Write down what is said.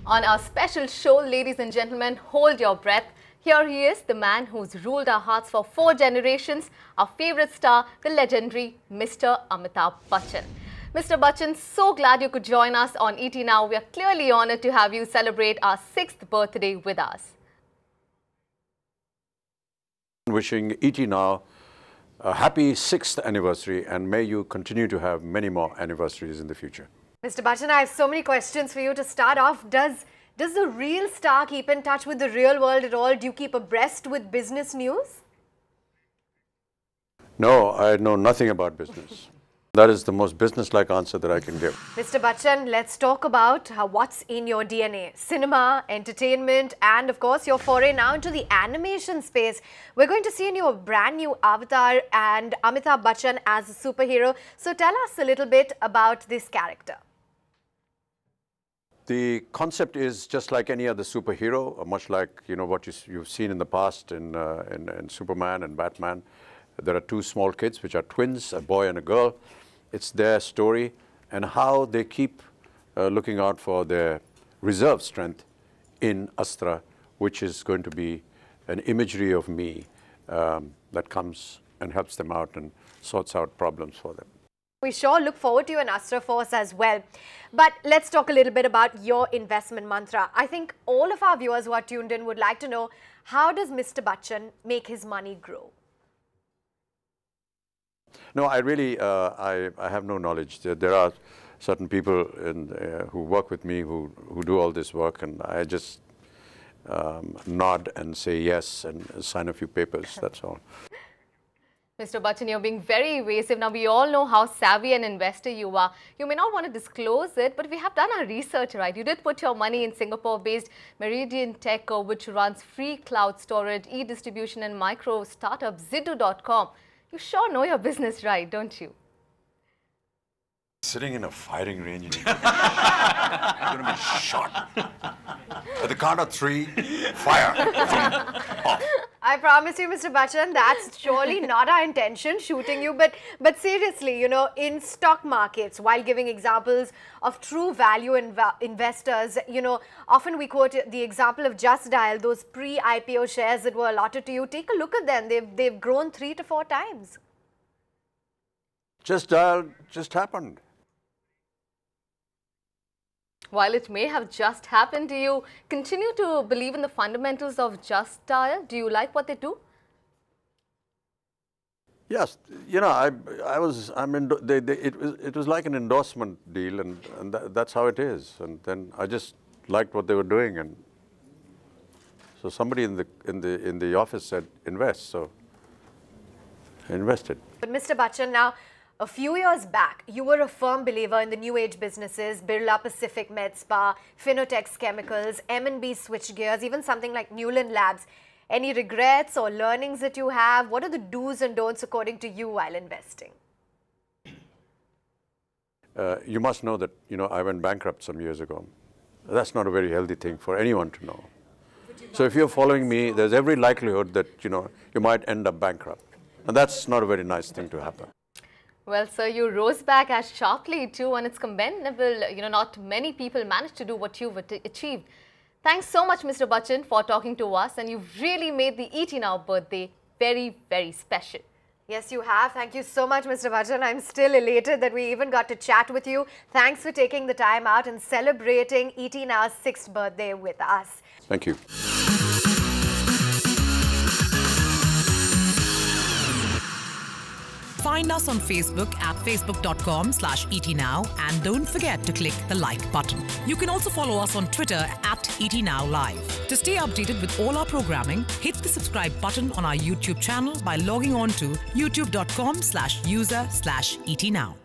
On our special show, ladies and gentlemen, hold your breath. Here he is, the man who's ruled our hearts for 4 generations, our favorite star, the legendary Mr. Amitabh Bachchan. Mr. Bachchan, so glad you could join us on ET Now. We are clearly honored to have you celebrate our 6th birthday with us. Wishing ET Now a happy 6th anniversary, and may you continue to have many more anniversaries in the future. Mr. Bachchan, I have so many questions for you. To start off, does the real star keep in touch with the real world at all? Do you keep abreast with business news? No, I know nothing about business. That is the most business-like answer that I can give. Mr. Bachchan, let's talk about what's in your DNA. Cinema, entertainment, and of course your foray now into the animation space. We're going to see in your brand new avatar and Amitabh Bachchan as a superhero. So tell us a little bit about this character. The concept is just like any other superhero, much like what you've seen in the past in Superman and Batman. There are 2 small kids, which are twins, a boy and a girl. It's their story and how they keep looking out for their reserve strength in Astra, which is going to be an imagery of me that comes and helps them out and sorts out problems for them. We sure look forward to you in Astra Force as well. But let's talk a little bit about your investment mantra. I think all of our viewers who are tuned in would like to know, how does Mr. Bachchan make his money grow? No, I really, I have no knowledge. There are certain people who work with me who do all this work, and I just nod and say yes and sign a few papers, that's all. Mr. Bachchan, you're being very evasive. Now, we all know how savvy an investor you are. You may not want to disclose it, but we have done our research, right? You did put your money in Singapore-based Meridian Tech, which runs free cloud storage, e-distribution and micro startup Ziddu.com. You sure know your business right, don't you? Sitting in a firing range, you're going to be shot. At the count of 3, fire. Off. I promise you, Mr. Bachchan, that's surely not our intention, shooting you. But seriously, in stock markets, while giving examples of true value investors, often we quote the example of Just Dial, those pre-IPO shares that were allotted to you. Take a look at them. They've grown 3 to 4 times. Just Dial just happened. While it may have just happened, do you continue to believe in the fundamentals of Just Dial? Do you like what they do? Yes, it was like an endorsement deal, and that's how it is. And then I just liked what they were doing, and so somebody in the office said invest, so I invested. But Mr. Bachchan, now, a few years back, you were a firm believer in the new age businesses, Birla Pacific MedSpa, Finotex Chemicals, M&B Switchgears, even something like Newland Labs. Any regrets or learnings that you have? What are the do's and don'ts according to you while investing? You must know that, I went bankrupt some years ago. That's not a very healthy thing for anyone to know. So if you're following me, there's every likelihood that, you might end up bankrupt. And that's not a very nice thing to happen. Well, sir, you rose back as sharply too, and it's commendable. Not many people manage to do what you've achieved. Thanks so much, Mr. Bachchan, for talking to us, and you've really made the ET Now birthday very, very special. Yes, you have. Thank you so much, Mr. Bachchan. I'm still elated that we even got to chat with you. Thanks for taking the time out and celebrating ET Now's 6th birthday with us. Thank you. Find us on Facebook at facebook.com/ETNow, and don't forget to click the like button. You can also follow us on Twitter at ETNowLive. To stay updated with all our programming, hit the subscribe button on our YouTube channel by logging on to youtube.com/user/ETNow.